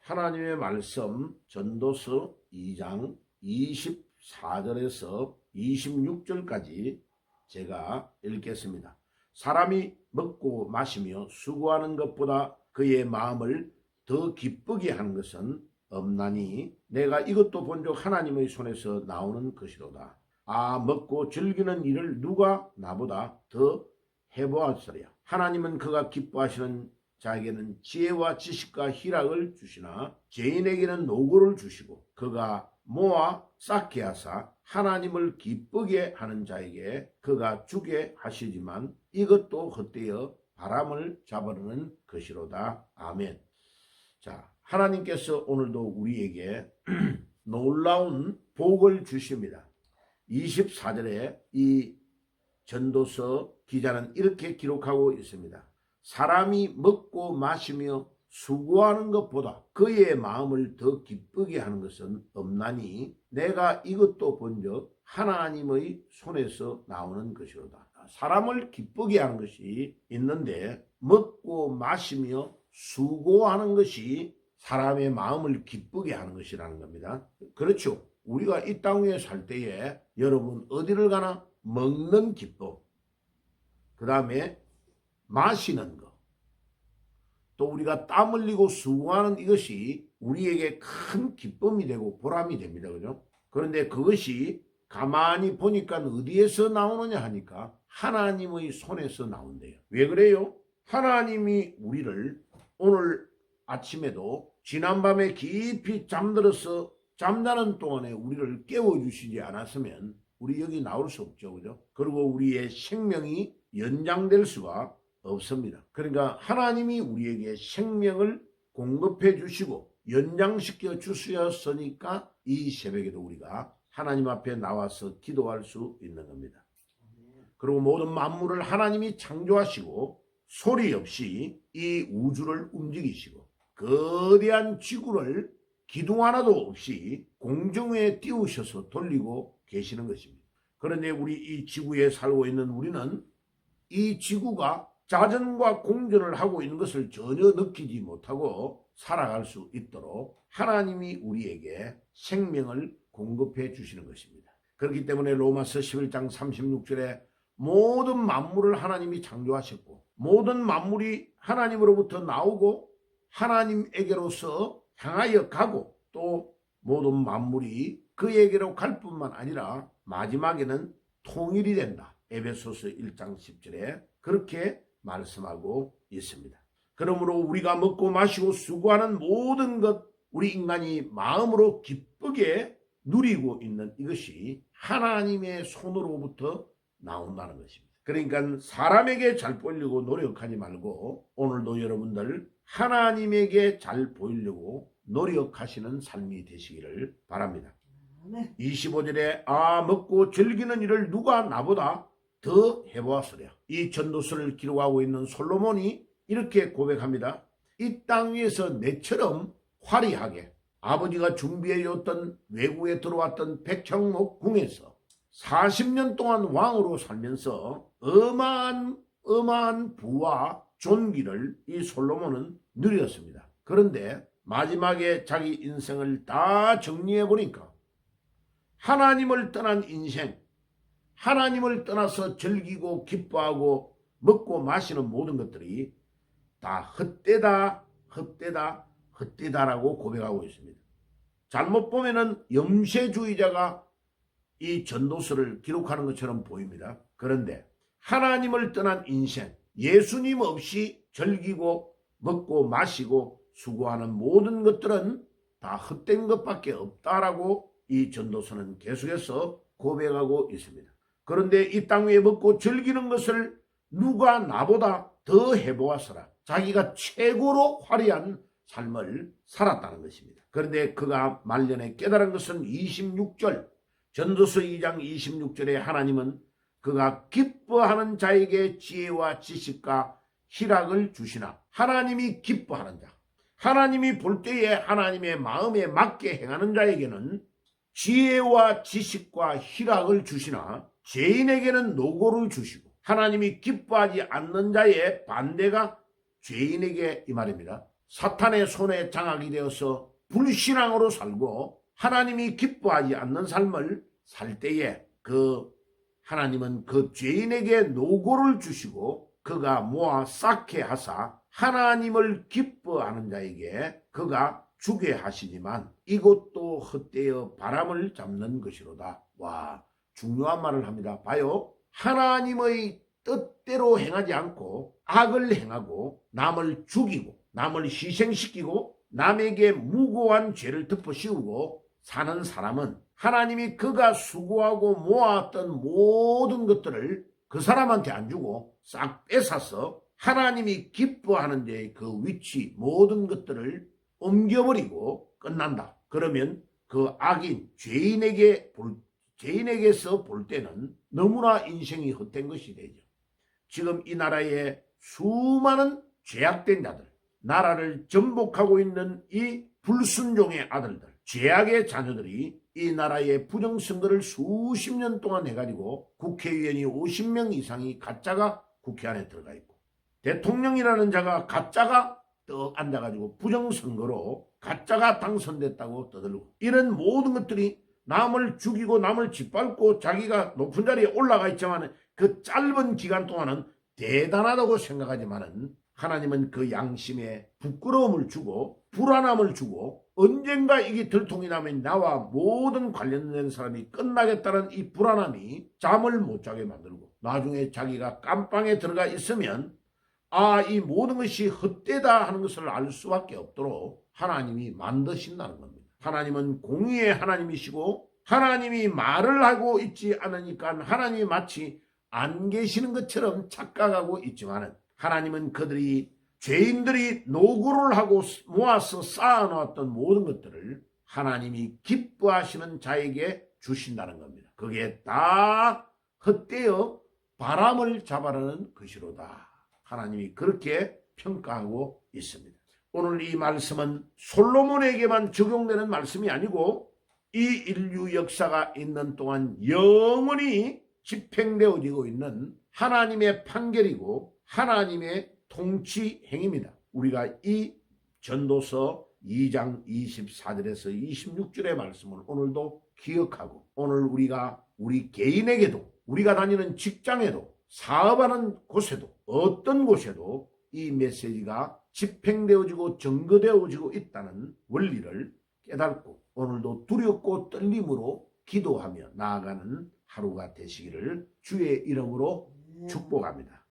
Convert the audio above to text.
하나님의 말씀 전도서 2장 24절에서 26절까지 제가 읽겠습니다. 사람이 먹고 마시며 수고하는 것보다 그의 마음을 더 기쁘게 하는 것은 없나니 내가 이것도 본즉 하나님의 손에서 나오는 것이로다. 먹고 즐기는 일을 누가 나보다 더 해보았으랴. 하나님은 그가 기뻐하시는 자에게는 지혜와 지식과 희락을 주시나 죄인에게는 노고를 주시고 그가 모아 쌓게 하사 하나님을 기쁘게 하는 자에게 그가 주게 하시지만 이것도 헛되어 바람을 잡으려는 것이로다. 아멘. 자, 하나님께서 오늘도 우리에게 놀라운 복을 주십니다. 24절에 이 전도서 기자는 이렇게 기록하고 있습니다. 사람이 먹고 마시며 수고하는 것보다 그의 마음을 더 기쁘게 하는 것은 없나니 내가 이것도 본즉 하나님의 손에서 나오는 것이로다. 사람을 기쁘게 하는 것이 있는데 먹고 마시며 수고하는 것이 사람의 마음을 기쁘게 하는 것이라는 겁니다. 그렇죠. 우리가 이 땅 위에 살 때에 여러분 어디를 가나 먹는 기쁨, 그 다음에 마시는 것, 또 우리가 땀 흘리고 수고하는 이것이 우리에게 큰 기쁨이 되고 보람이 됩니다. 그죠? 그런데 그것이 가만히 보니까 어디에서 나오느냐 하니까 하나님의 손에서 나온대요. 왜 그래요? 하나님이 우리를 오늘 아침에도 지난밤에 깊이 잠들어서 잠자는 동안에 우리를 깨워주시지 않았으면 우리 여기 나올 수 없죠. 그죠? 그리고 우리의 생명이 연장될 수가 없습니다. 그러니까 하나님이 우리에게 생명을 공급해 주시고 연장시켜 주셨으니까 이 새벽에도 우리가 하나님 앞에 나와서 기도할 수 있는 겁니다. 그리고 모든 만물을 하나님이 창조하시고 소리 없이 이 우주를 움직이시고 거대한 지구를 기둥 하나도 없이 공중에 띄우셔서 돌리고 계시는 것입니다. 그런데 우리 이 지구에 살고 있는 우리는 이 지구가 자전과 공전을 하고 있는 것을 전혀 느끼지 못하고 살아갈 수 있도록 하나님이 우리에게 생명을 공급해 주시는 것입니다. 그렇기 때문에 로마서 11장 36절에 모든 만물을 하나님이 창조하셨고 모든 만물이 하나님으로부터 나오고 하나님에게로서 향하여 가고 또 모든 만물이 그에게로 갈 뿐만 아니라 마지막에는 통일이 된다. 에베소서 1장 10절에 그렇게 말씀하고 있습니다. 그러므로 우리가 먹고 마시고 수고하는 모든 것 우리 인간이 마음으로 기쁘게 누리고 있는 이것이 하나님의 손으로부터 나온다는 것입니다. 그러니까 사람에게 잘 보이려고 노력하지 말고 오늘도 여러분들 하나님에게 잘 보이려고 노력하시는 삶이 되시기를 바랍니다. 25절에 먹고 즐기는 일을 누가 나보다 더 해보았으랴. 이 전도서를 기록하고 있는 솔로몬이 이렇게 고백합니다. 이 땅 위에서 내처럼 화려하게 아버지가 준비해줬던 외국에 들어왔던 백향목 궁에서 40년 동안 왕으로 살면서 어마어마한 부와 존귀를 이 솔로몬은 누렸습니다. 그런데 마지막에 자기 인생을 다 정리해 보니까 하나님을 떠난 인생, 하나님을 떠나서 즐기고 기뻐하고 먹고 마시는 모든 것들이 다 헛되다라고 고백하고 있습니다. 잘못 보면은 염세주의자가 이 전도서를 기록하는 것처럼 보입니다. 그런데 하나님을 떠난 인생, 예수님 없이 즐기고 먹고 마시고 수고하는 모든 것들은 다 헛된 것밖에 없다라고 이 전도서는 계속해서 고백하고 있습니다. 그런데 이 땅 위에 먹고 즐기는 것을 누가 나보다 더 해보았으라. 자기가 최고로 화려한 삶을 살았다는 것입니다. 그런데 그가 말년에 깨달은 것은 26절, 전도서 2장 26절에 하나님은 그가 기뻐하는 자에게 지혜와 지식과 희락을 주시나 하나님이 기뻐하는 자, 하나님이 볼 때에 하나님의 마음에 맞게 행하는 자에게는 지혜와 지식과 희락을 주시나 죄인에게는 노고를 주시고 하나님이 기뻐하지 않는 자의 반대가 죄인에게 이 말입니다. 사탄의 손에 장악이 되어서 불신앙으로 살고 하나님이 기뻐하지 않는 삶을 살 때에 하나님은 그 죄인에게 노고를 주시고 그가 모아 쌓게 하사 하나님을 기뻐하는 자에게 그가 주게 하시지만 이것도 헛되어 바람을 잡는 것이로다. 와, 중요한 말을 합니다. 봐요. 하나님의 뜻대로 행하지 않고 악을 행하고 남을 죽이고 남을 희생시키고 남에게 무고한 죄를 덮어씌우고 사는 사람은 하나님이 그가 수고하고 모았던 모든 것들을 그 사람한테 안 주고 싹 뺏어서 하나님이 기뻐하는 데에 그 위치 모든 것들을 옮겨버리고 끝난다. 그러면 그 악인 죄인에게서 볼 때는 너무나 인생이 헛된 것이 되죠. 지금 이 나라에 수많은 죄악된 자들, 나라를 전복하고 있는 이 불순종의 아들들, 죄악의 자녀들이 이 나라의 부정선거를 수십 년 동안 해가지고 국회의원이 50명 이상이 가짜가 국회 안에 들어가 있고 대통령이라는 자가 가짜가 떡 앉아가지고 부정선거로 가짜가 당선됐다고 떠들고 이런 모든 것들이 남을 죽이고 남을 짓밟고 자기가 높은 자리에 올라가 있지만 그 짧은 기간 동안은 대단하다고 생각하지만은 하나님은 그 양심에 부끄러움을 주고 불안함을 주고 언젠가 이게 들통이 나면 나와 모든 관련된 사람이 끝나겠다는 이 불안함이 잠을 못 자게 만들고 나중에 자기가 깜빵에 들어가 있으면 이 모든 것이 헛되다 하는 것을 알 수밖에 없도록 하나님이 만드신다는 겁니다. 하나님은 공의의 하나님이시고 하나님이 말을 하고 있지 않으니까 하나님이 마치 안 계시는 것처럼 착각하고 있지만은 하나님은 죄인들이 노고를 하고 모아서 쌓아놓았던 모든 것들을 하나님이 기뻐하시는 자에게 주신다는 겁니다. 그게 다 헛되어 바람을 잡아라는 것이로다. 하나님이 그렇게 평가하고 있습니다. 오늘 이 말씀은 솔로몬에게만 적용되는 말씀이 아니고 이 인류 역사가 있는 동안 영원히 집행되어지고 있는 하나님의 판결이고 하나님의 통치 행위입니다. 우리가 이 전도서 2장 24절에서 26절의 말씀을 오늘도 기억하고 오늘 우리가 우리 개인에게도 우리가 다니는 직장에도 사업하는 곳에도 어떤 곳에도 이 메시지가 집행되어지고 증거되어지고 있다는 원리를 깨닫고 오늘도 두렵고 떨림으로 기도하며 나아가는 하루가 되시기를 주의 이름으로 축복합니다.